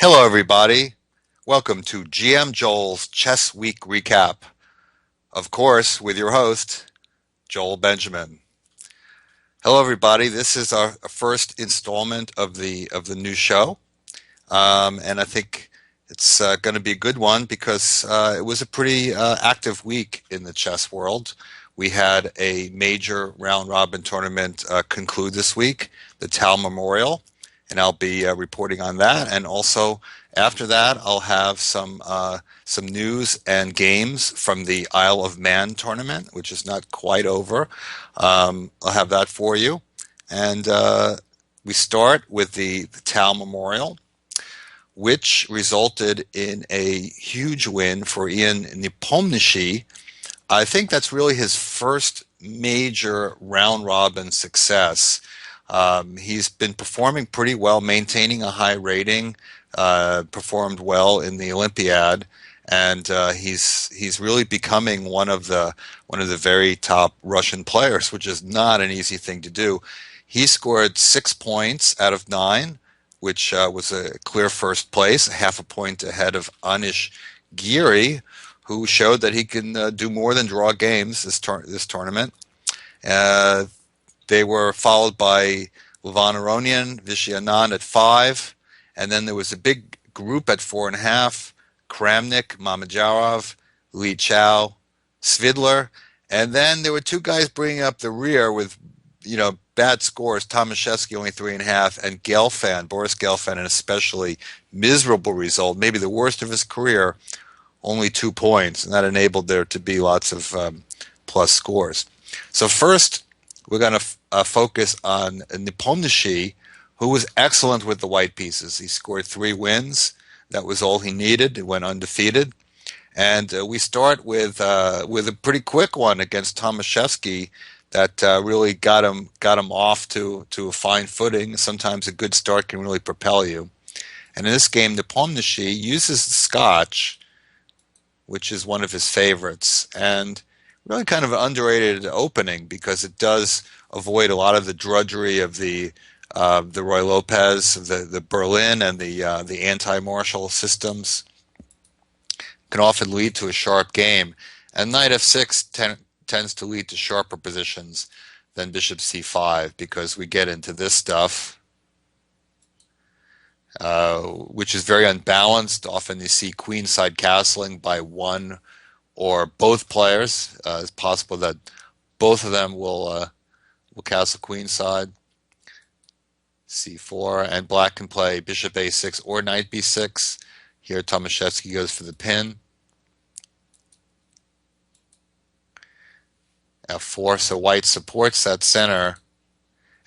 Hello, everybody. Welcome to GM Joel's Chess Week Recap. Of course, with your host, Joel Benjamin. Hello, everybody. This is our first installment of the new show, and I think it's going to be a good one because it was a pretty active week in the chess world. We had a major round robin tournament conclude this week, the Tal Memorial, and I'll be reporting on that. And also after that, I'll have some news and games from the Isle of Man tournament, which is not quite over. I'll have that for you, and we start with the Tal Memorial, which resulted in a huge win for Ian Nepomniachtchi. I think that's really his first major round robin success. He's been performing pretty well, maintaining a high rating, performed well in the Olympiad, and he's really becoming one of the very top Russian players, which is not an easy thing to do. He scored 6 points out of 9, which was a clear first place, half a point ahead of Anish Giri, who showed that he can do more than draw games this tournament. Uh, they were followed by Levan Aronian, Vishy Anand at 5, and then there was a big group at 4.5: Kramnik, Mamedyarov, Li Chao, Svidler, and then there were two guys bringing up the rear with bad scores. Tomaszewski only 3.5, and Gelfand, Boris Gelfand, an especially miserable result, maybe the worst of his career, only 2 points, and that enabled there to be lots of plus scores. So first, we're going to focus on Nepomniachtchi, who was excellent with the white pieces. He scored 3 wins. That was all he needed. He went undefeated. And we start with a pretty quick one against Tomaszewski that really got him off to a fine footing. Sometimes a good start can really propel you. And in this game, Nepomniachtchi uses the Scotch, which is one of his favorites, and really kind of an underrated opening because it does avoid a lot of the drudgery of the Roy Lopez, the Berlin, and the anti-martial systems. Can often lead to a sharp game, and knight f6 tends to lead to sharper positions than bishop c5 because we get into this stuff, which is very unbalanced. Often you see queenside castling by one or both players. It's possible that both of them will castle queenside. c4, and black can play bishop a6 or knight b6. Here Tomaszewski goes for the pin. f4, so white supports that center.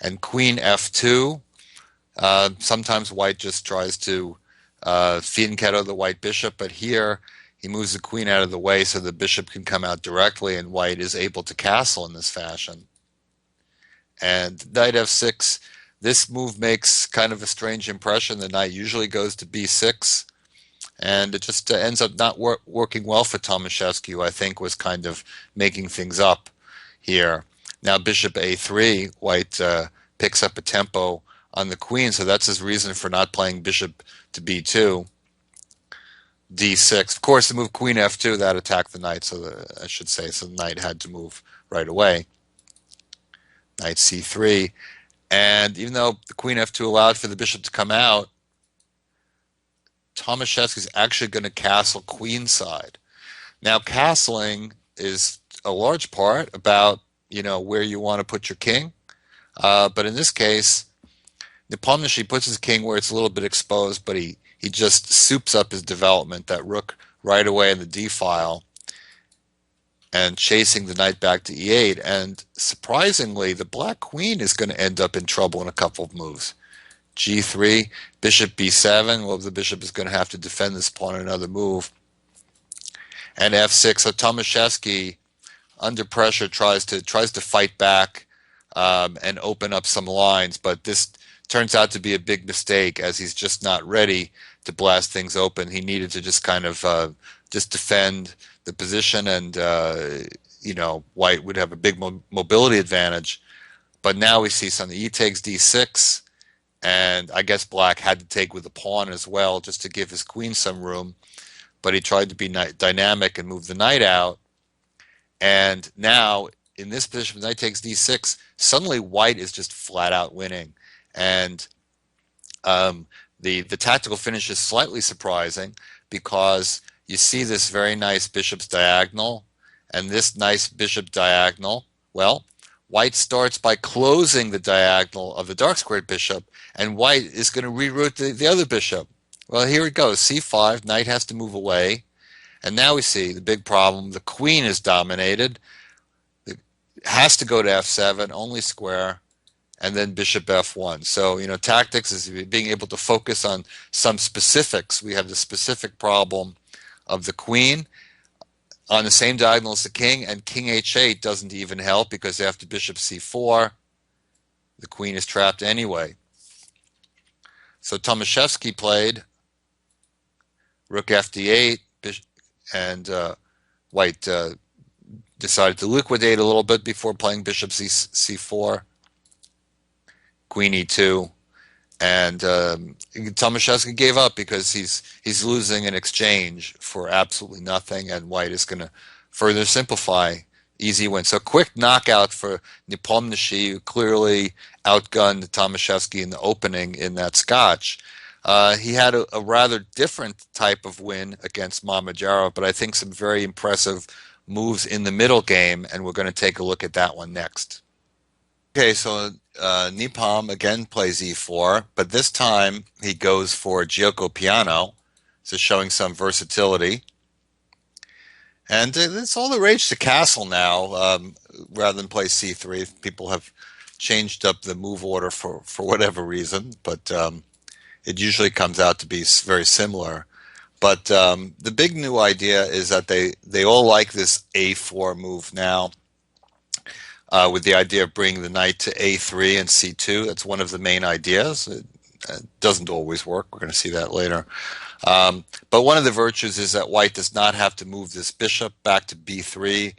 And queen f2. Sometimes white just tries to fianchetto the white bishop, but here he moves the queen out of the way so the bishop can come out directly, and white is able to castle in this fashion. And knight f6, this move makes kind of a strange impression. The knight usually goes to b6, and it just ends up not working well for Tomaszewski, who I think was kind of making things up here. Now bishop a3, white picks up a tempo on the queen, so that's his reason for not playing bishop to b2. d6. Of course, the move queen f2, that attacked the knight, so the knight had to move right away. Knight c3. And even though the queen f2 allowed for the bishop to come out, Tomaszewski is actually going to castle queenside. Now, castling is a large part about where you want to put your king, but in this case, Nepomniachtchi puts his king where it's a little bit exposed, but he just soups up his development, that rook right away in the d file, and chasing the knight back to e8. And surprisingly, the black queen is going to end up in trouble in a couple of moves. g3, bishop b7. Well, the bishop is going to have to defend this pawn in another move. And f6. So Tomaszewski, under pressure, tries to fight back and open up some lines, but this turns out to be a big mistake, as he's just not ready to blast things open. He needed to just kind of just defend the position, and white would have a big mobility advantage. But now we see something. E takes d6, and I guess black had to take with the pawn as well just to give his queen some room, but he tried to be dynamic and move the knight out. And now, in this position, knight takes d6, suddenly white is just flat out winning. And um, the tactical finish is slightly surprising because you see this very nice bishop's diagonal and this nice bishop diagonal. Well, white starts by closing the diagonal of the dark squared bishop, and white is going to reroute the other bishop. Well, here it goes. c5, knight has to move away. And now we see the big problem. The queen is dominated. It has to go to f7, only square, and then bishop f1. So, tactics is being able to focus on some specifics. We have the specific problem of the queen on the same diagonal as the king, and king h8 doesn't even help because after bishop c4, the queen is trapped anyway. So Tomaszewski played rook fd8, and white decided to liquidate a little bit before playing bishop c4, queen e2, and Tomaszewski gave up because he's losing an exchange for absolutely nothing, and white is going to further simplify. Easy win. So quick knockout for Nepomniachtchi, who clearly outgunned Tomaszewski in the opening in that scotch. He had a rather different type of win against Mamedyarov, but I think some very impressive moves in the middle game, and we're going to take a look at that one next. Okay, so Nepom again plays e4, but this time he goes for Gioco Piano, so showing some versatility. And it's all the rage to castle now, rather than play c3. People have changed up the move order for whatever reason, but it usually comes out to be very similar. But the big new idea is that they all like this a4 move now, with the idea of bringing the knight to a3 and c2. That's one of the main ideas. It doesn't always work. We're going to see that later. But one of the virtues is that white does not have to move this bishop back to b3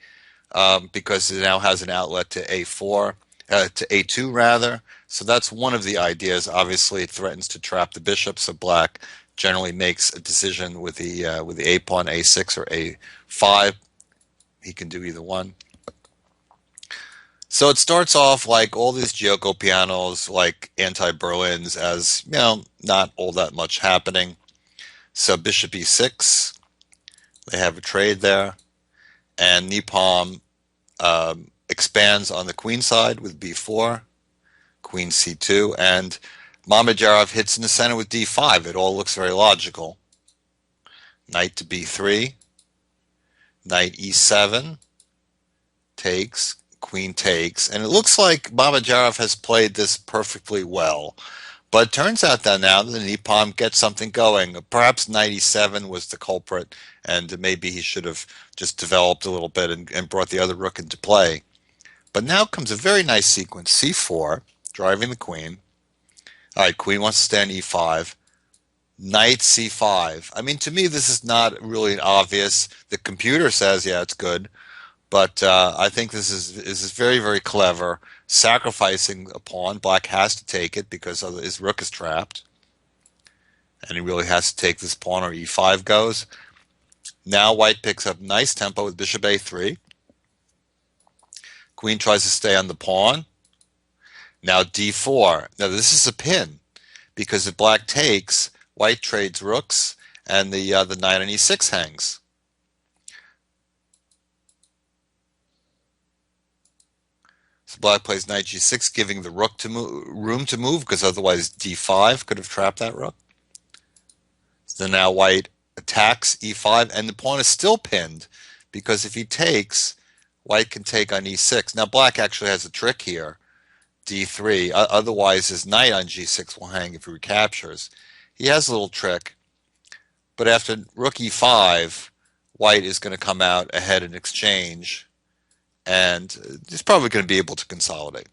because it now has an outlet to a4, to a2 rather. So that's one of the ideas. Obviously, it threatens to trap the bishop, so black generally makes a decision with the a pawn, a6 or a5. He can do either one. So it starts off like all these Gioco pianos, like anti-Berlins, as not all that much happening. So bishop e6, they have a trade there, and Nepom expands on the queen side with b4, queen c2, and Mamedyarov hits in the center with d5. It all looks very logical. Knight to b3, knight e7, takes, queen takes, and it looks like Mamedyarov has played this perfectly well. But it turns out that now the Nepom gets something going. Perhaps knight e7 was the culprit, and maybe he should have just developed a little bit and brought the other rook into play. But now comes a very nice sequence. c4, driving the queen. All right, queen wants to stay on e5. Knight c5. I mean, to me, this is not really obvious. The computer says, yeah, it's good. But I think this is very, very clever. Sacrificing a pawn. Black has to take it because his rook is trapped. And he really has to take this pawn or e5 goes. Now white picks up nice tempo with bishop a3. Queen tries to stay on the pawn. Now d4. Now this is a pin because if black takes, white trades rooks and the knight on e6 hangs. So black plays knight g6, giving the rook room to move because otherwise d5 could have trapped that rook. So now white attacks e5 and the pawn is still pinned because if he takes, white can take on e6. Now black actually has a trick here, d3. Otherwise his knight on g6 will hang if he recaptures. He has a little trick, but after rook e5, white is going to come out ahead in exchange, and he's probably going to be able to consolidate.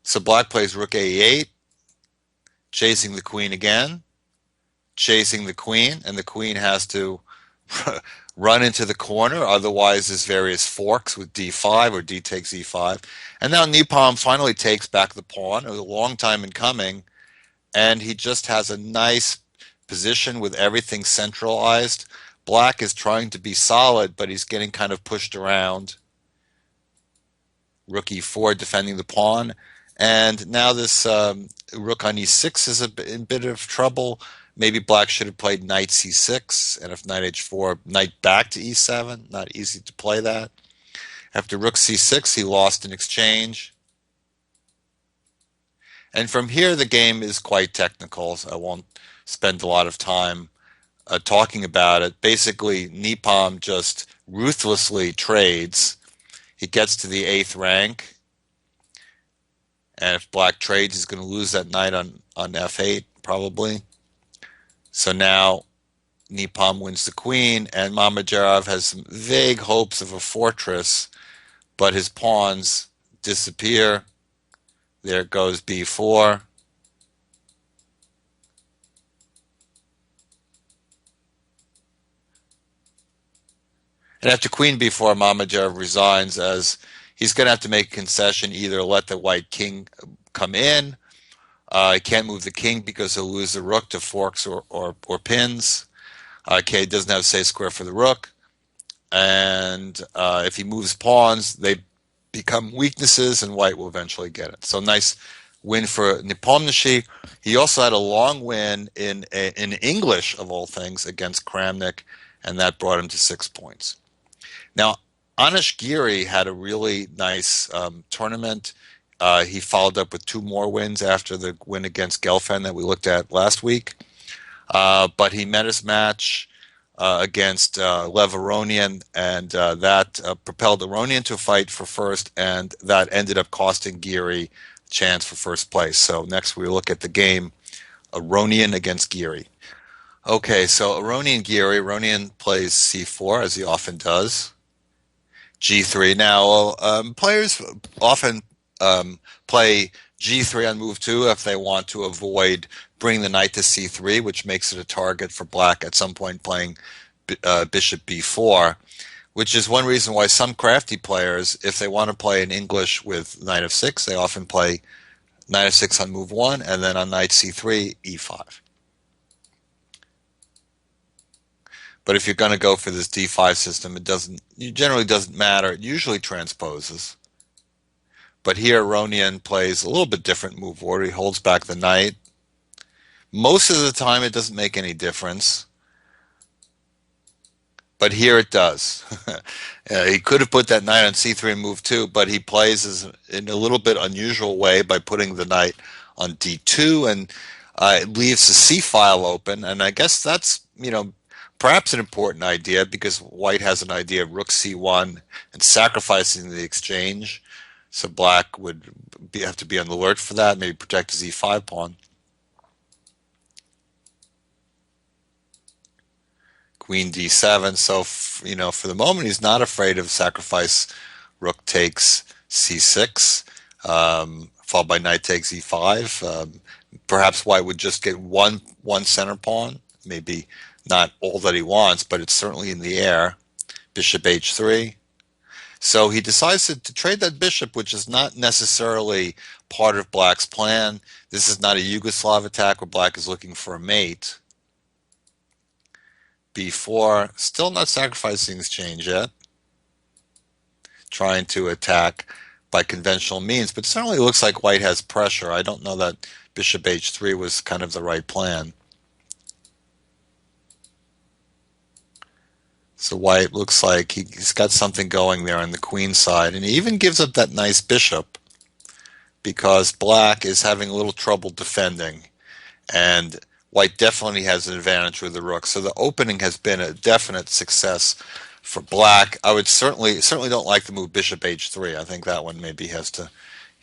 So black plays rook a8, chasing the queen again, chasing the queen, and the queen has to run into the corner. Otherwise, there's various forks with d5 or d takes e5. And now Nepom finally takes back the pawn. It was a long time in coming, and he just has a nice position with everything centralized. Black is trying to be solid, but he's getting kind of pushed around. Rook e4 defending the pawn. And now this rook on e6 is in a bit of trouble. Maybe black should have played knight c6, and if knight h4, knight back to e7. Not easy to play that. After rook c6, he lost an exchange. And from here, the game is quite technical, so I won't spend a lot of time talking about it. Basically, Nepom just ruthlessly trades. He gets to the 8th rank, and if black trades, he's going to lose that knight on f8, probably. So now Nepom wins the queen, and Mamedyarov has some vague hopes of a fortress, but his pawns disappear. There goes b4. And after queen b4, Mamedyarov resigns, as he's going to have to make a concession, either let the white king come in. He can't move the king because he'll lose the rook to forks or pins. He doesn't have say square for the rook. And if he moves pawns, they become weaknesses, and white will eventually get it. So nice win for Nepomniachtchi. He also had a long win in English, of all things, against Kramnik, and that brought him to 6 points. Now, Anish Giri had a really nice tournament. He followed up with 2 more wins after the win against Gelfand that we looked at last week. But he met his match against Lev Aronian, and that propelled Aronian to a fight for first, and that ended up costing Giri a chance for first place. So next we look at the game, Aronian against Giri. Okay, so Aronian Giri. Aronian plays c4, as he often does. g3. Now, players often play g3 on move 2 if they want to avoid bringing the knight to c3, which makes it a target for black at some point playing bishop b4, which is one reason why some crafty players, if they want to play in English with knight f6, they often play knight f6 on move 1, and then on knight c3, e5. But if you're going to go for this d5 system, it generally doesn't matter. It usually transposes. But here, Aronian plays a little bit different move order. He holds back the knight. Most of the time, it doesn't make any difference. But here it does. He could have put that knight on c3 and move 2, but he plays in a little bit unusual way by putting the knight on d2, and it leaves the c file open. And I guess that's, perhaps an important idea, because white has an idea of rook c1 and sacrificing the exchange. So black would have to be on the alert for that, maybe protect his e5 pawn. Queen d7. So, for the moment, he's not afraid of sacrifice. Rook takes c6, followed by knight takes e5. Perhaps white would just get one center pawn, maybe not all that he wants, but it's certainly in the air. Bishop h3. So he decides to trade that bishop, which is not necessarily part of black's plan. This is not a Yugoslav attack where black is looking for a mate. b4, still not sacrificing exchange yet. Trying to attack by conventional means, but certainly looks like white has pressure. I don't know that bishop h3 was kind of the right plan. So white looks like he's got something going there on the queen side, and he even gives up that nice bishop because black is having a little trouble defending, and white definitely has an advantage with the rook. So the opening has been a definite success for black. I would certainly don't like the move bishop h3. I think that one maybe he has to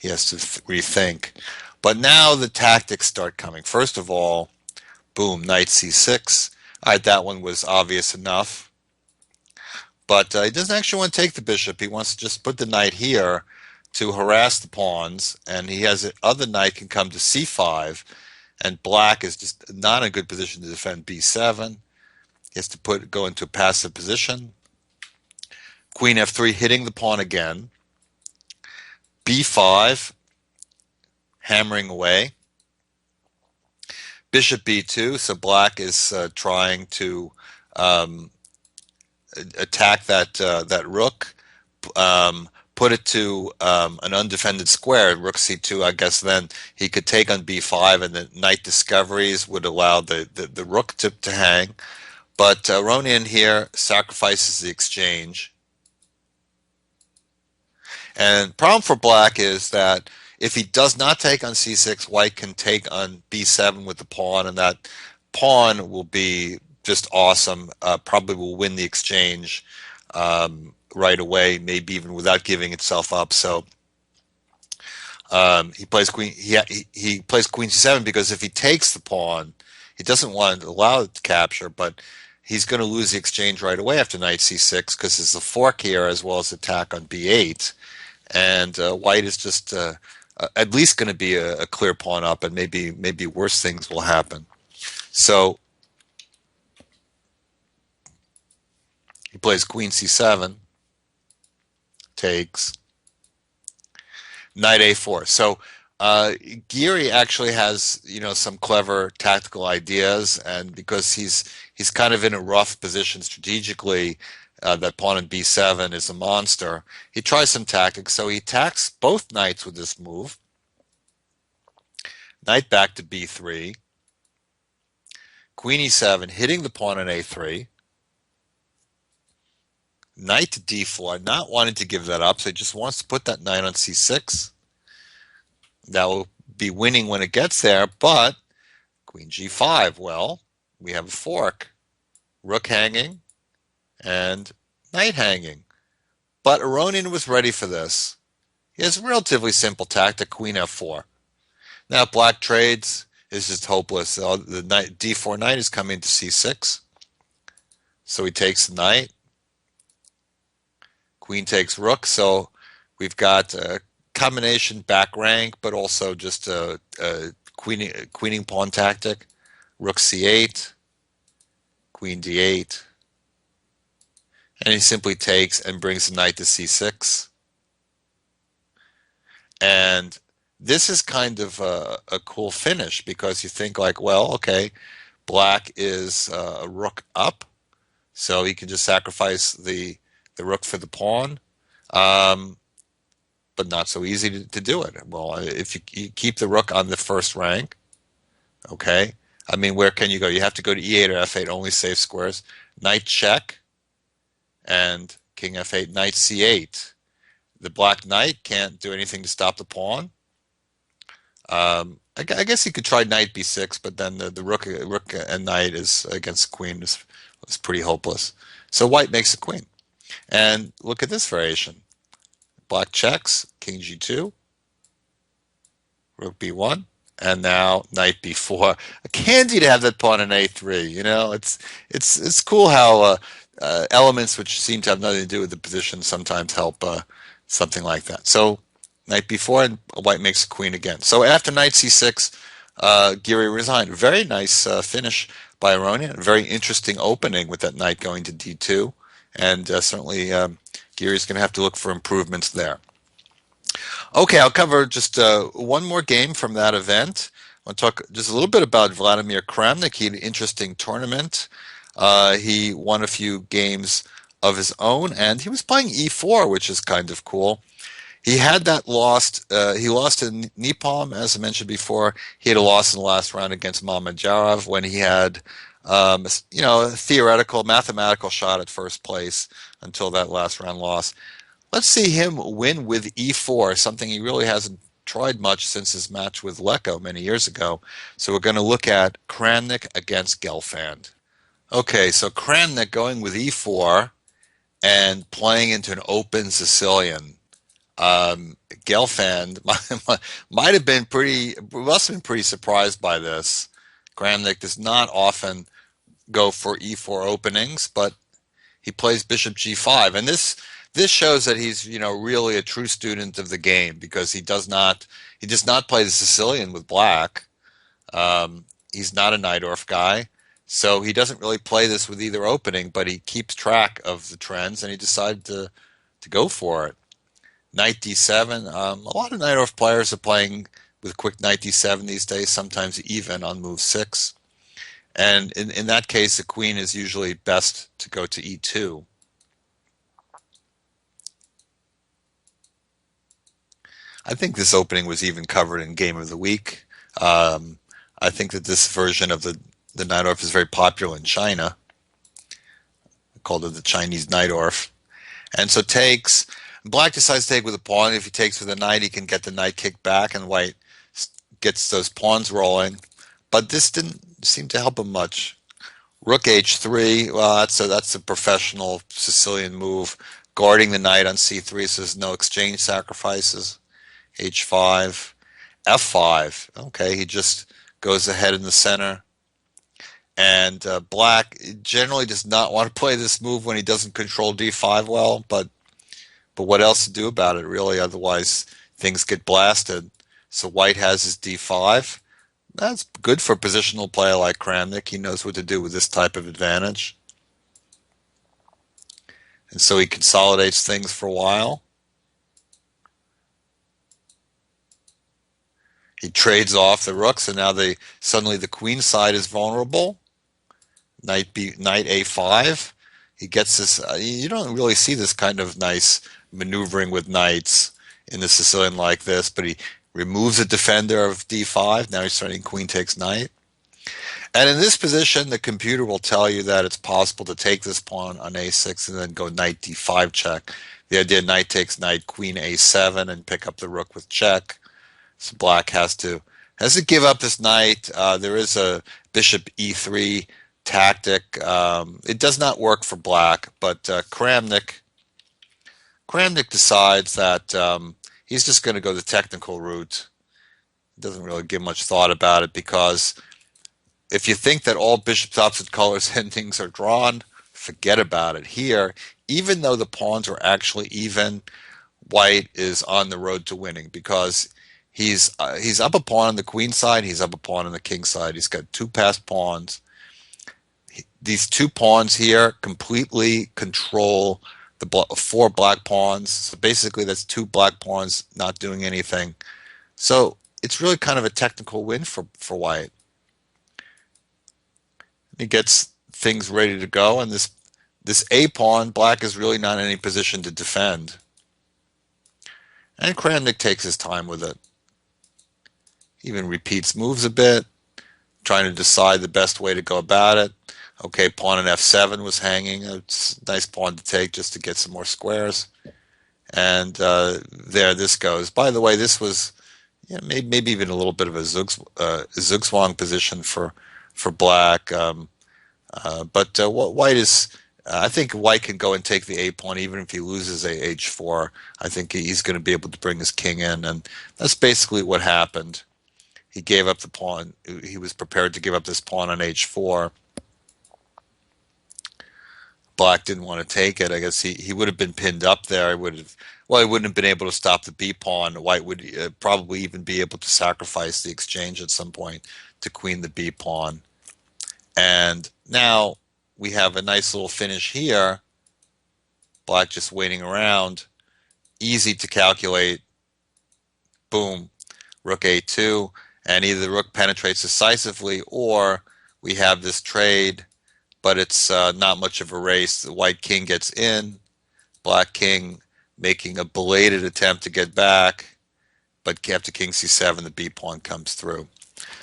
rethink. But now the tactics start coming. First of all, boom, knight c6. All right, that one was obvious enough. But he doesn't actually want to take the bishop. He wants to just put the knight here to harass the pawns, and he has the other knight can come to c5, and black is just not in a good position to defend b7. He has to go into a passive position. Queen f3, hitting the pawn again. b5, hammering away. Bishop b2, so black is trying to um, attack that rook, put it to an undefended square, rook c2. I guess then he could take on b5, and the knight discoveries would allow the rook to hang. But Ronian here sacrifices the exchange. And problem for black is that if he does not take on c6, white can take on b7 with the pawn, and that pawn will be just awesome. Probably will win the exchange right away, maybe even without giving itself up. So he plays queen. He plays queen c7 because if he takes the pawn, he doesn't want to allow it to capture, but he's going to lose the exchange right away after knight c6 because there's a fork here as well as attack on b8. And white is just at least going to be a clear pawn up, and maybe worse things will happen. So he plays queen c7, takes, knight a4. So Geary actually has some clever tactical ideas, and because he's kind of in a rough position strategically. That pawn in b7 is a monster. He tries some tactics, so he attacks both knights with this move. Knight back to b3. Queen e7, hitting the pawn on a3. Knight to d4, not wanting to give that up, so he just wants to put that knight on c6. That will be winning when it gets there, but queen g5, well, we have a fork. Rook hanging, and knight hanging. But Aronian was ready for this. He has a relatively simple tactic, queen f4. Now black trades is just hopeless. The knight, d4 knight is coming to c6. So he takes the knight. Queen takes rook. So we've got a combination back rank, but also just a queening pawn tactic. Rook c8, queen d8. And he simply takes and brings the knight to c6. And this is kind of a cool finish because you think like, well, okay, black is a rook up, so he can just sacrifice the rook for the pawn, but not so easy to do it. Well, if you keep the rook on the first rank, okay, I mean, where can you go? You have to go to e8 or f8, only safe squares. Knight check. And king f8, knight c8. The black knight can't do anything to stop the pawn. I guess he could try knight b6, but then the rook and knight is against the queen is pretty hopeless. So white makes a queen. And look at this variation. Black checks, king g2, rook b1, and now knight b4. Handy to have that pawn in a3. It's cool how elements which seem to have nothing to do with the position sometimes help something like that. So knight b4, and white makes a queen again. So after knight c6, Geary resigned. Very nice finish by Aronian. Very interesting opening with that knight going to d2, and certainly Geary's going to have to look for improvements there. Okay, I'll cover just one more game from that event. I want to talk just a little bit about Vladimir Kramnik. He had an interesting tournament. He won a few games of his own, and he was playing e4, which is kind of cool. He had that lost. He lost to Nepom, as I mentioned before. He had a loss in the last round against Mamedyarov when he had, a theoretical, mathematical shot at first place until that last round loss. Let's see him win with e4, something he really hasn't tried much since his match with Leko many years ago. So we're going to look at Kramnik against Gelfand. Okay, so Kramnik going with e4 and playing into an open Sicilian. Gelfand must have been pretty surprised by this. Kramnik does not often go for e4 openings, but he plays bishop g5, and this shows that he's really a true student of the game, because he does not play the Sicilian with black. He's not a Najdorf guy, So he doesn't really play this with either opening, but he keeps track of the trends and he decided to go for it. Knight d7. A lot of knight off players are playing with quick knight d7 these days, sometimes even on move 6. And in that case, the queen is usually best to go to e2. I think this opening was even covered in Game of the Week. Um, I think that this version of the Nightorf is very popular in China. I called it the Chinese Nightorf. And so takes. Black decides to take with a pawn. If he takes with a knight, he can get the knight kicked back, and white gets those pawns rolling. But this didn't seem to help him much. Rook h3. Well, that's a professional Sicilian move, guarding the knight on c3, so there's no exchange sacrifices. H5, F5. Okay, he just goes ahead in the center. And Black generally does not want to play this move when he doesn't control d5 well, but what else to do about it, really? Otherwise, things get blasted. So White has his d5. That's good for a positional player like Kramnik. He knows what to do with this type of advantage. And so he consolidates things for a while. He trades off the rooks, and now suddenly the queen side is vulnerable. Knight a5. He gets this. You don't really see this kind of nice maneuvering with knights in the Sicilian like this, but he removes a defender of d5. Now he's starting queen takes knight. And in this position, the computer will tell you that it's possible to take this pawn on a6 and then go knight d5 check. The idea knight takes knight, queen a7, and pick up the rook with check. So Black has to give up this knight. There is a bishop e3 tactic. It does not work for Black, but Kramnik decides that he's just going to go the technical route. Doesn't really give much thought about it, because if you think that all bishops opposite colors endings are drawn, forget about it. Here, even though the pawns are actually even, White is on the road to winning, because he's up a pawn on the queen side, he's up a pawn on the king side. He's got two passed pawns. These two pawns here completely control the four black pawns. So basically that's two black pawns not doing anything. So it's really kind of a technical win for White. He gets things ready to go, and this a pawn, Black is really not in any position to defend. And Kramnik takes his time with it. He even repeats moves a bit, trying to decide the best way to go about it. Okay, pawn in f7 was hanging. It's a nice pawn to take just to get some more squares. And there this goes. By the way, this was maybe even a little bit of a zugzwang position for Black. But White is... I think White can go and take the a pawn even if he loses a h4. I think he's going to be able to bring his king in, and that's basically what happened. He gave up the pawn. He was prepared to give up this pawn on h4. Black didn't want to take it. I guess he would have been pinned up there. He wouldn't have been able to stop the b pawn. White would probably even be able to sacrifice the exchange at some point to queen the b pawn. And now we have a nice little finish here. Black just waiting around. Easy to calculate. Boom. Rook a2. And either the rook penetrates decisively, or we have this trade, but it's not much of a race. The white king gets in. Black king making a belated attempt to get back. But after king c7, the b pawn comes through.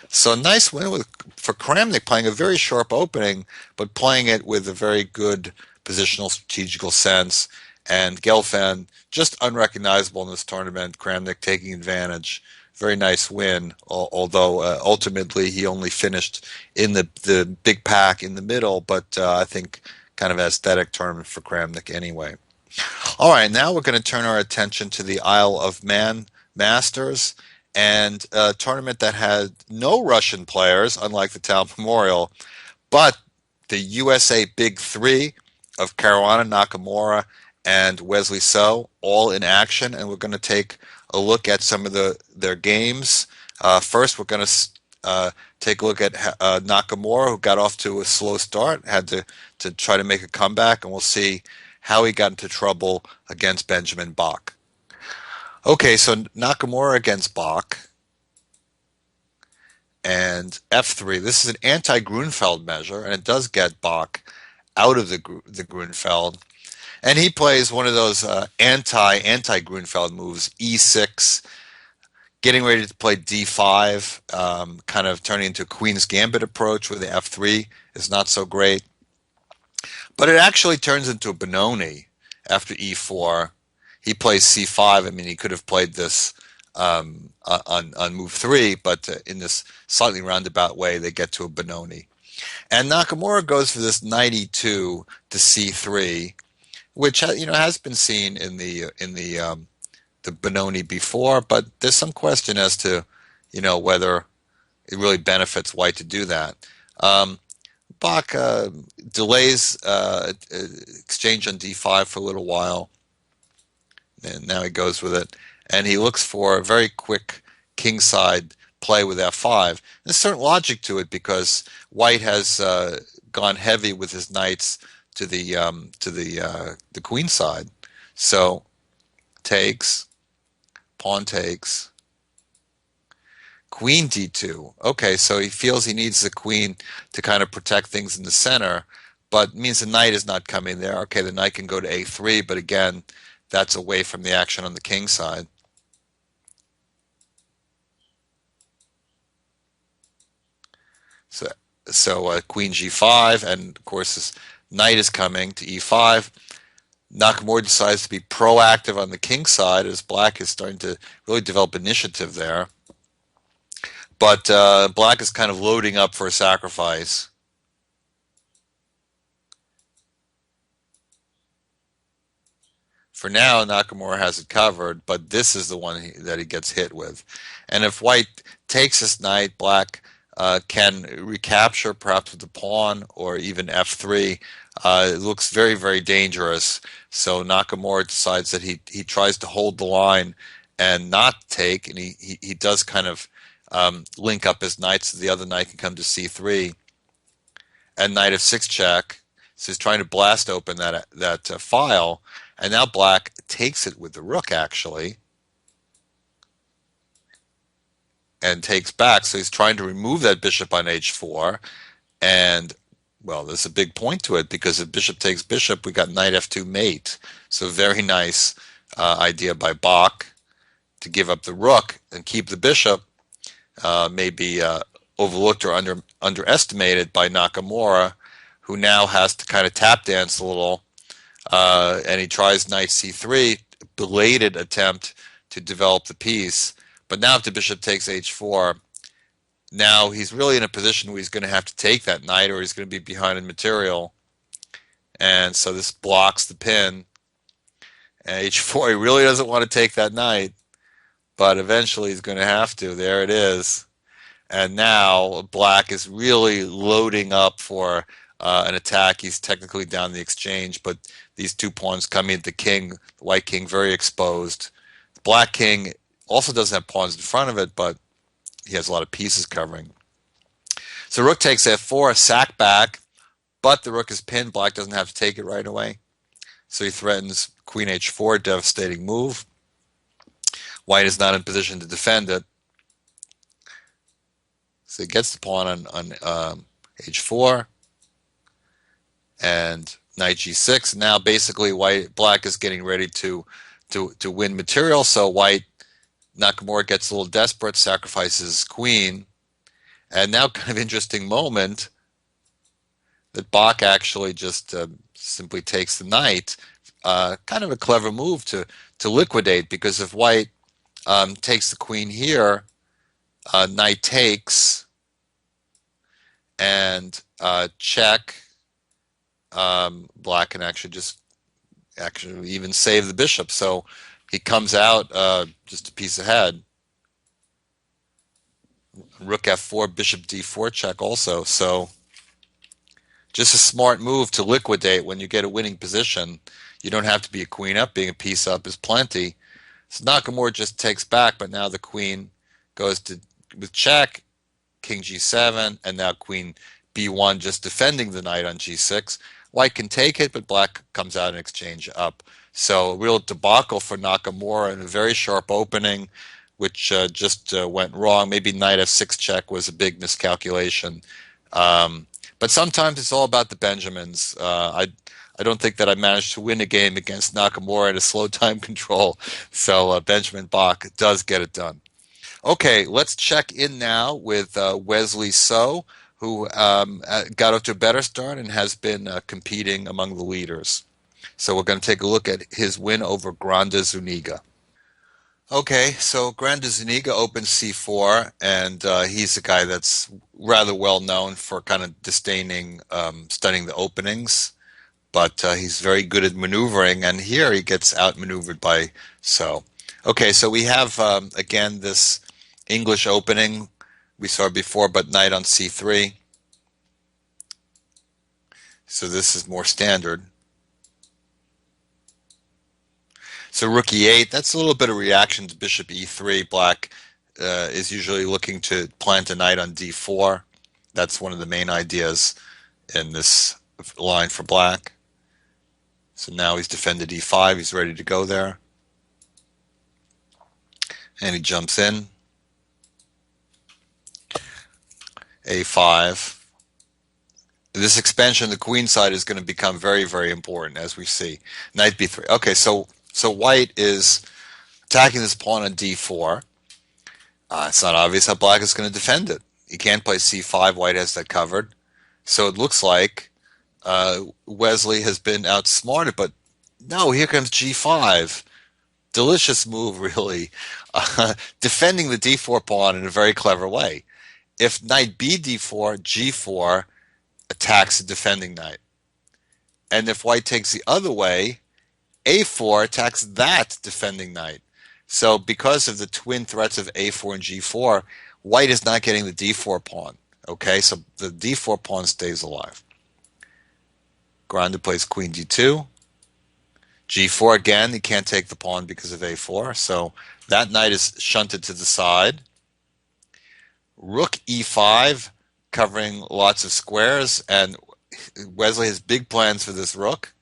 So nice win for Kramnik, playing a very sharp opening, but playing it with a very good positional strategical sense. And Gelfand, just unrecognizable in this tournament. Kramnik taking advantage. Very nice win, although ultimately he only finished in the big pack in the middle, but I think kind of aesthetic tournament for Kramnik anyway. All right, now we're going to turn our attention to the Isle of Man Masters, and a tournament that had no Russian players, unlike the Tal Memorial, but the USA Big Three of Caruana Nakamura and Wesley So, all in action, and we're going to take a look at some of their games. First, we're going to take a look at Nakamura, who got off to a slow start, had to try to make a comeback, and we'll see how he got into trouble against Benjamin Bach. Okay, so Nakamura against Bach and F3. This is an anti-Grunfeld measure, and it does get Bach out of the Grunfeld. And he plays one of those anti-Grunfeld moves, E6, getting ready to play D5, kind of turning into a Queen's Gambit approach where the F3 is not so great. But it actually turns into a Benoni after E4. He plays C5. I mean, he could have played this on move 3, but in this slightly roundabout way, they get to a Benoni. And Nakamura goes for this knight E2 to C3, which has been seen in the Benoni before, but there's some question as to whether it really benefits White to do that. Bach delays exchange on D5 for a little while, and now he goes with it, and he looks for a very quick kingside play with F5. There's certain logic to it because White has gone heavy with his knights to the queen side, so takes, pawn takes, queen D2. Okay, so he feels he needs the queen to kind of protect things in the center, but it means the knight is not coming there. Okay, the knight can go to A3, but again, that's away from the action on the king side. So queen G5, and of course this knight is coming to E5. Nakamura decides to be proactive on the king side as Black is starting to really develop initiative there. But Black is kind of loading up for a sacrifice. For now, Nakamura has it covered, but this is the one that he gets hit with. And if White takes this knight, Black can recapture perhaps with the pawn or even F3. It looks very, very dangerous. So Nakamura decides that he tries to hold the line and not take, and he does kind of link up his knights so the other knight can come to C3. And knight F6 check. So he's trying to blast open that file, and now Black takes it with the rook actually, and takes back. So he's trying to remove that bishop on H4, and well, there's a big point to it because if bishop takes bishop, we got knight F2 mate. So very nice idea by Bach to give up the rook and keep the bishop. Maybe overlooked or underestimated by Nakamura, who now has to kind of tap dance a little, and he tries knight C3, belated attempt to develop the piece. But now if the bishop takes H4, now he's really in a position where he's going to have to take that knight or he's going to be behind in material. And so this blocks the pin. And H4, he really doesn't want to take that knight, but eventually he's going to have to. There it is. And now Black is really loading up for an attack. He's technically down the exchange, but these two pawns coming at the king, the white king, very exposed. The black king also doesn't have pawns in front of it, but he has a lot of pieces covering. So rook takes F4, sack back, but the rook is pinned. Black doesn't have to take it right away. So he threatens queen H4, devastating move. White is not in position to defend it. So he gets the pawn on H4 and knight G6. Now basically black is getting ready to win material. So Nakamura gets a little desperate, sacrifices queen. And now kind of interesting moment that Bach actually just simply takes the knight. Kind of a clever move to liquidate, because if white takes the queen here, knight takes and check, black can actually even save the bishop. So he comes out just a piece ahead. Rook F4, bishop D4 check also. So just a smart move to liquidate when you get a winning position. You don't have to be a queen up. Being a piece up is plenty. So Nakamura just takes back, but now the queen goes with check, king g7, and now queen b1 just defending the knight on g6. White can take it, but black comes out and exchange up. So a real debacle for Nakamura and a very sharp opening, which just went wrong. Maybe knight f6 check was a big miscalculation. Um, but sometimes it's all about the Benjamins. I don't think that I managed to win a game against Nakamura at a slow time control. So Benjamin Bach does get it done. Okay, let's check in now with Wesley So, who got off to a better start and has been competing among the leaders. So we're going to take a look at his win over Granda Zuniga. Okay, so Granda Zuniga opens c4, and he's a guy that's rather well known for kind of disdaining studying the openings, but he's very good at maneuvering, and here he gets outmaneuvered by So. Okay, so we have, again, this English opening we saw before, but knight on c3. So this is more standard. So rook e8, that's a little bit of reaction to bishop e3. Black is usually looking to plant a knight on d4. That's one of the main ideas in this line for black. So now he's defended e5. He's ready to go there. And he jumps in. a5. This expansion of the queen side is going to become very, very important, as we see. Knight b3. Okay, so white is attacking this pawn on d4. It's not obvious how black is going to defend it. He can't play c5. White has that covered. So it looks like Wesley has been outsmarted, but no, here comes g5. Delicious move, really. Defending the d4 pawn in a very clever way. If knight b d4, g4 attacks the defending knight. And if white takes the other way, a4 attacks that defending knight. So because of the twin threats of a4 and g4, white is not getting the d4 pawn. Okay, so the d4 pawn stays alive. Granda plays queen d2. g4 again, he can't take the pawn because of a4, so that knight is shunted to the side. Rook e5, covering lots of squares, and Wesley has big plans for this rook.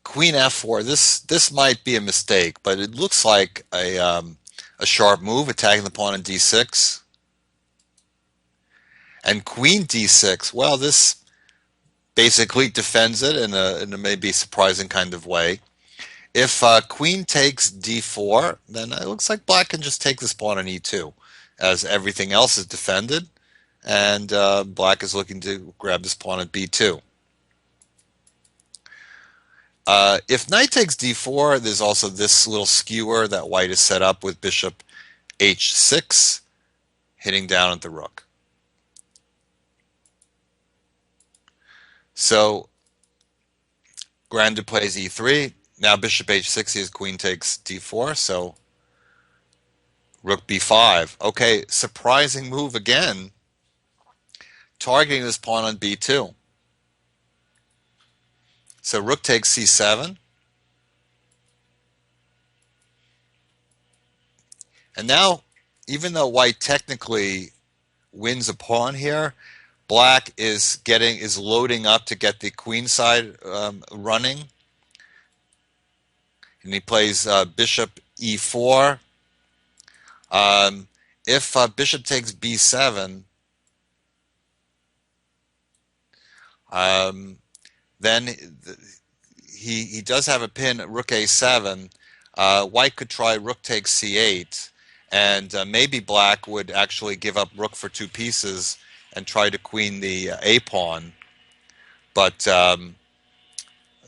Queen f4, this might be a mistake, but it looks like a sharp move, attacking the pawn on d6. And queen d6, well, this basically defends it in a maybe surprising kind of way. If queen takes d4, then it looks like black can just take this pawn on e2, as everything else is defended, and black is looking to grab this pawn at b2. If knight takes d4, there's also this little skewer that white has set up with bishop h6, hitting down at the rook. So Granda plays e3. Now bishop h6, his queen takes d4, so rook b5. Okay, surprising move again, targeting this pawn on b2. So rook takes c7. And now, even though white technically wins a pawn here, black is loading up to get the queen side running. And he plays bishop e4. If bishop takes b7, then he does have a pin at rook a7. White could try rook takes c8, and maybe black would actually give up rook for two pieces and try to queen the a pawn. But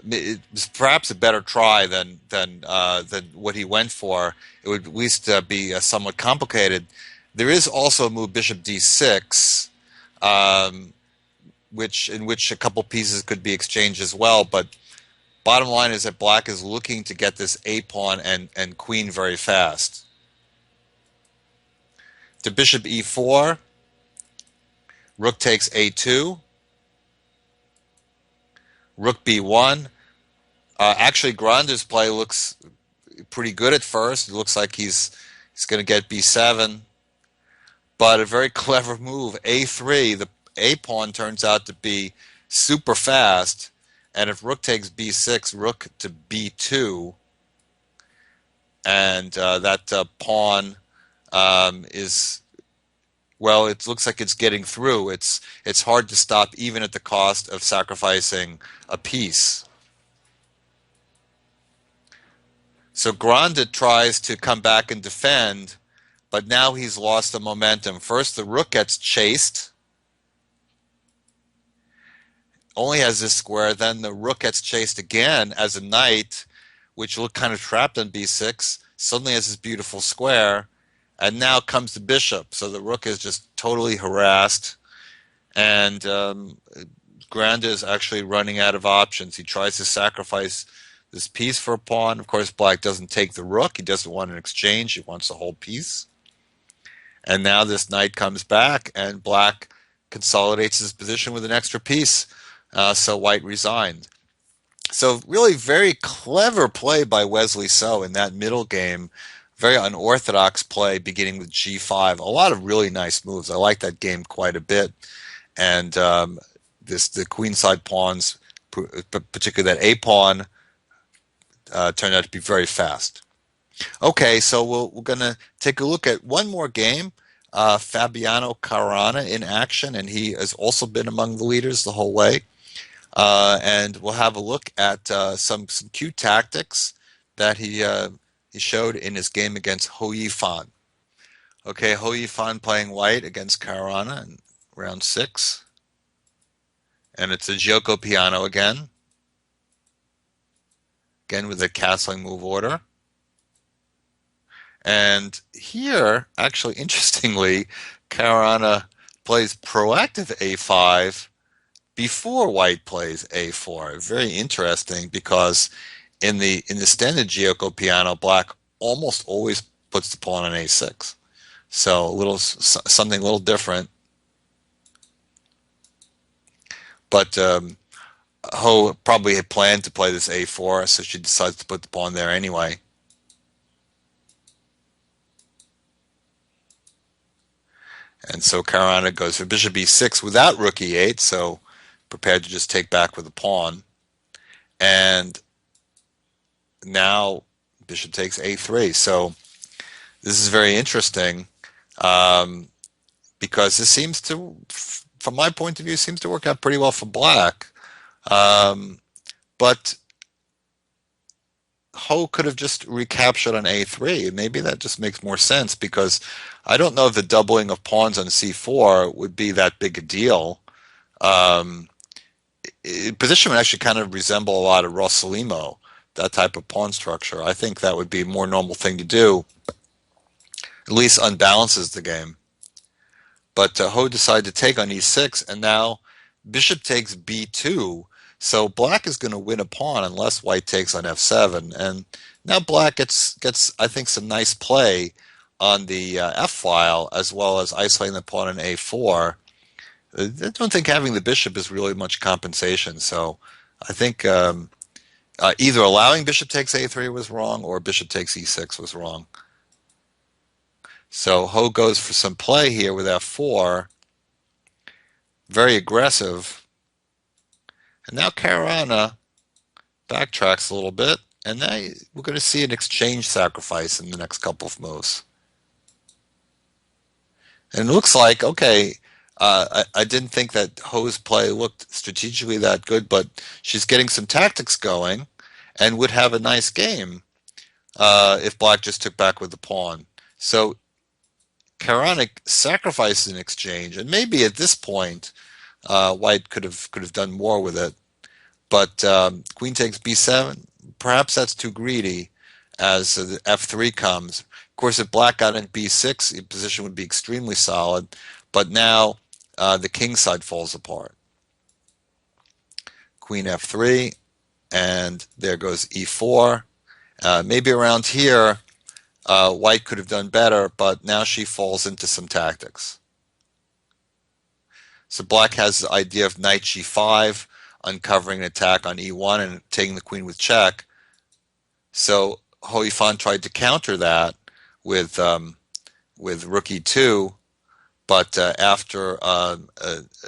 it's perhaps a better try than what he went for. It would at least be somewhat complicated. There is also a move bishop d6, in which a couple pieces could be exchanged as well. But bottom line is that black is looking to get this a pawn and queen very fast. To bishop e4, rook takes a2, rook b1. Actually, Granda's play looks pretty good at first. It looks like he's going to get b7. but a very clever move. A3, the A pawn turns out to be super fast, and if rook takes B6, rook to B2, and that pawn is, well, it looks like it's getting through. It's hard to stop even at the cost of sacrificing a piece. So Granda tries to come back and defend, but now he's lost the momentum. First, the rook gets chased, only has this square. Then the rook gets chased again as a knight, which looked kind of trapped on b6. Suddenly has this beautiful square, and now comes the bishop. So the rook is just totally harassed, and Granda is actually running out of options. He tries to sacrifice this piece for a pawn. Of course, black doesn't take the rook. He doesn't want an exchange. He wants the whole piece. And now this knight comes back, and black consolidates his position with an extra piece. So white resigned. So really very clever play by Wesley So in that middle game. Very unorthodox play beginning with g5. A lot of really nice moves. I like that game quite a bit. And the queenside pawns, particularly that a pawn, turned out to be very fast. Okay, so we're going to take a look at one more game. Fabiano Caruana in action, and he has also been among the leaders the whole way. And we'll have a look at some cute tactics that he showed in his game against Ho Yifan. Okay, Ho Yifan playing white against Caruana in round 6. And it's a Gioco piano again. Again with a castling move order. And here, actually, interestingly, Caruana plays proactive a5 before white plays a4. Very interesting, because in the standard Gioco piano, black almost always puts the pawn on a6. So something a little different. But Ho probably had planned to play this a4, so she decides to put the pawn there anyway. And so Caruana goes for bishop e6 without rook e8, so prepared to just take back with a pawn. And now bishop takes a3. So this is very interesting, because this seems to, from my point of view, seems to work out pretty well for black. But Ho could have just recaptured on a3. Maybe that just makes more sense, because I don't know if the doubling of pawns on c4 would be that big a deal. Position would actually kind of resemble a lot of Rossolimo, that type of pawn structure. I think that would be a more normal thing to do. At least unbalances the game. But Ho decided to take on e6, and now bishop takes b2. So black is going to win a pawn unless white takes on f7. And now black gets I think, some nice play on the f file, as well as isolating the pawn on a4. I don't think having the bishop is really much compensation. So I think either allowing bishop takes a3 was wrong, or bishop takes e6 was wrong. So Ho goes for some play here with f4. Very aggressive. And now Caruana backtracks a little bit, and now we're going to see an exchange sacrifice in the next couple of moves. And it looks like, okay, I didn't think that Ho's play looked strategically that good, but she's getting some tactics going and would have a nice game if black just took back with the pawn. So Caruana sacrifices an exchange, and maybe at this point white could have done more with it. But queen takes b7, perhaps that's too greedy, as the f3 comes. Of course, if black got in b6, the position would be extremely solid, but now the king side falls apart. Queen f3, and there goes e4. Maybe around here, white could have done better, but now she falls into some tactics. So black has the idea of knight g5, uncovering an attack on e1 and taking the queen with check. So Ho Yifan tried to counter that with rook e2, But after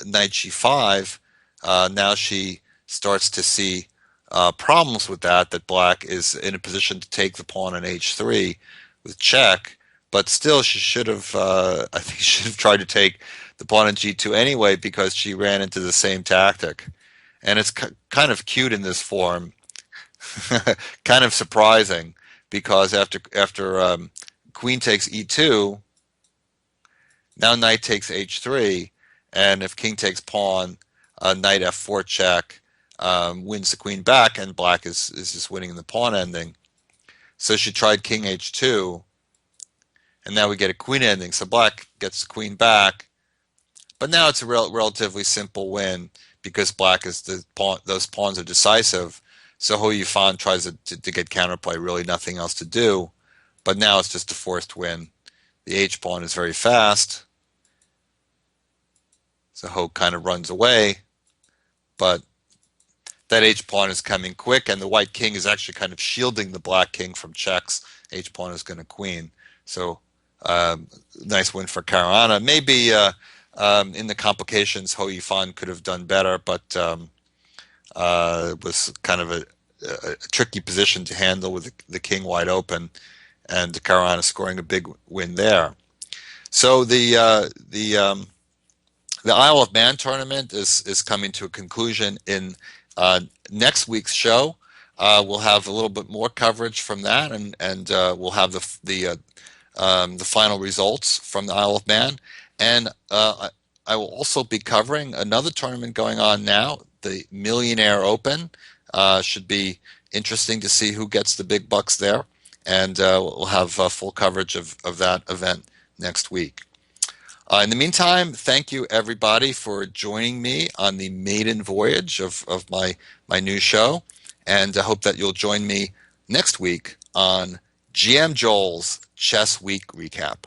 knight g5, now she starts to see problems with that black is in a position to take the pawn on h3 with check, but still she should have, I think she should have tried to take the pawn on g2 anyway because she ran into the same tactic. And it's kind of cute in this form, kind of surprising because after queen takes e2, now knight takes h3, and if king takes pawn, knight f4 check wins the queen back, and black is just winning in the pawn ending. So she tried king h2, and now we get a queen ending. So black gets the queen back, but now it's a relatively simple win because black is the pawn; those pawns are decisive. So Hou Yifan tries to get counterplay, really nothing else to do. But now it's just a forced win. The h pawn is very fast. So Hou kind of runs away, but that h pawn is coming quick, and the white king is actually kind of shielding the black king from checks. H pawn is going to queen. So nice win for Caruana. Maybe in the complications, Hou Yifan could have done better, but it was kind of a tricky position to handle with the king wide open, and Caruana scoring a big win there. So the Isle of Man tournament is coming to a conclusion in next week's show. We'll have a little bit more coverage from that, and we'll have the final results from the Isle of Man. And I will also be covering another tournament going on now, the Millionaire Open. Should be interesting to see who gets the big bucks there. And we'll have full coverage of that event next week. In the meantime, thank you everybody for joining me on the maiden voyage of my new show. And I hope that you'll join me next week on GM Joel's Chess Week Recap.